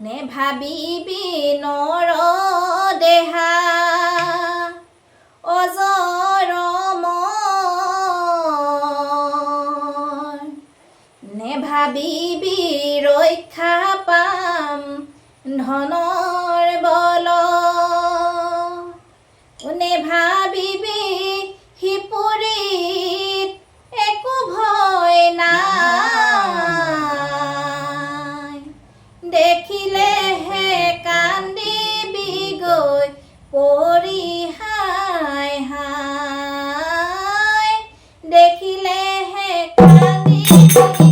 নে ভাবিবি নৰ দেহা অজৰ মন নে ভাবিবি ৰক্ষা পাম ধনৰ বল নে ভাবিবি হিপুৰীত একো ভয় নাই দেখিলেহে কান্দিবি গৈ পৰি হায় হায় দেখিলেহে কান্দিবি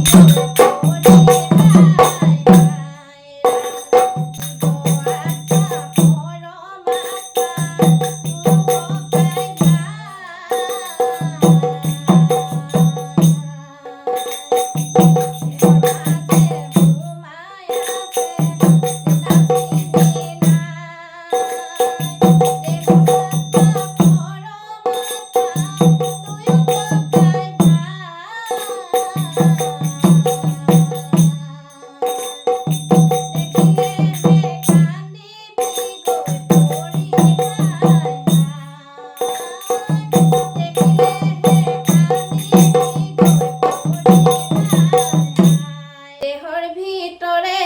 দেহৰ ভিতৰে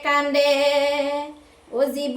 কান্দে ও জীৱ